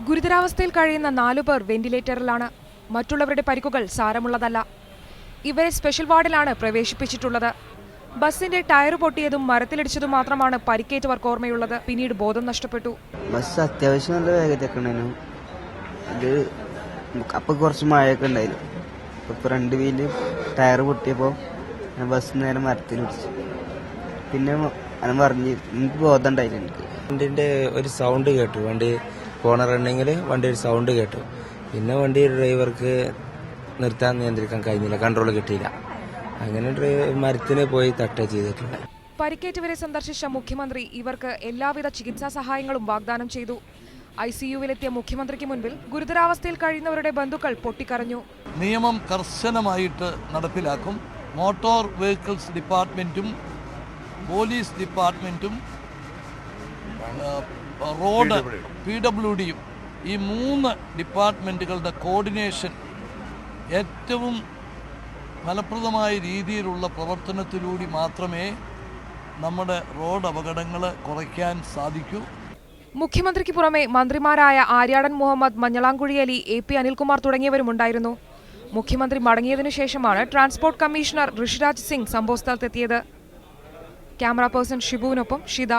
ഗുരുതരാവസ്ഥയിൽ കഴിയുന്ന 4 പേർ വെന്റിലേറ്ററിലാണ്. മറ്റുള്ളവരുടെ പരിക്കുകൾ സാരമുള്ളതല്ല. ഇവരെ സ്പെഷ്യൽ വാർഡിലാണ് പ്രവേശിപ്പിച്ചിട്ടുള്ളത്. ബസിന്റെ ടയർ പൊട്ടിയതും മരത്തിലിടിച്ചതും മാത്രമാണ് പരിക്കേറ്റവർക്ക് ഓർമ്മയുള്ളത്. പിന്നീട് ബോധം നഷ്ടപ്പെട്ടു. ബസ് അത്യാവശ്യം നല്ല വേഗതയൊക്കെ ഉണ്ടായിരുന്നു. ഇത് അപ്പൊ കുറച്ച് മഴയൊക്കെ ഉണ്ടായിരുന്നു. ഇപ്പൊ ഫ്രണ്ട് വീല് ടയർ പൊട്ടിയപ്പോൾ ബസ് നേരെ മരത്തിലിടിച്ചു. പിന്നെ ഞാൻ പറഞ്ഞ് എനിക്ക് ബോധം ഉണ്ടായില്ല. എനിക്ക് വണ്ടിന്റെ ഒരു സൗണ്ട് കേട്ടു. വണ്ടി പോണ റണ്ണിങ്ങിൽ വണ്ടി ഒരു സൗണ്ട് കേട്ടു. പിന്നെ വണ്ടി ഡ്രൈവർക്ക് നിർത്താൻ നിയന്ത്രിക്കാൻ കഴിഞ്ഞില്ല, കൺട്രോൾ കിട്ടിയില്ല. അങ്ങനെ മരത്തിന് പോയി തട്ടുക ചെയ്തിട്ടുണ്ട്. പരിക്കേറ്റവരെ സന്ദർശിച്ച മുഖ്യമന്ത്രി ഇവർക്ക് എല്ലാവിധ ചികിത്സാ സഹായങ്ങളും വാഗ്ദാനം ചെയ്തു. ICUവിലെത്തിയ മുഖ്യമന്ത്രിക്ക് മുൻപിൽ ഗുരുതരാവസ്ഥയിൽ കഴിയുന്നവരുടെ ബന്ധുക്കൾ പൊട്ടിക്കരഞ്ഞു. നിയമം കർശനമായിട്ട് നടപ്പിലാക്കും. മോട്ടോർ വെഹിക്കിൾസ് ഡിപ്പാർട്ട്മെന്റും പോലീസ് ഡിപ്പാർട്ട്മെന്റും റോഡ് PWDയും ഈ 3 ഡിപ്പാർട്ട്മെന്റുകളുടെ കോർഡിനേഷൻ ഏറ്റവും ഫലപ്രദമായ രീതിയിലുള്ള പ്രവർത്തനത്തിലൂടെ മാത്രമേ നമ്മുടെ റോഡ് അപകടങ്ങൾ കുറയ്ക്കാൻ സാധിക്കൂ. മുഖ്യമന്ത്രിക്ക് പുറമെ മന്ത്രിമാരായ ആര്യാടൻ മുഹമ്മദ്, മഞ്ഞളാംകുഴി അലി, AP അനിൽകുമാർ തുടങ്ങിയവരുമുണ്ടായിരുന്നു. മുഖ്യമന്ത്രി മടങ്ങിയതിനു ശേഷമാണ് ട്രാൻസ്പോർട്ട് കമ്മീഷണർ ഋഷിരാജ് സിംഗ് സംഭവസ്ഥലത്തെത്തിയത്. ക്യാമറ പേഴ്സൺ ഷിബുവിനൊപ്പം ഷിത.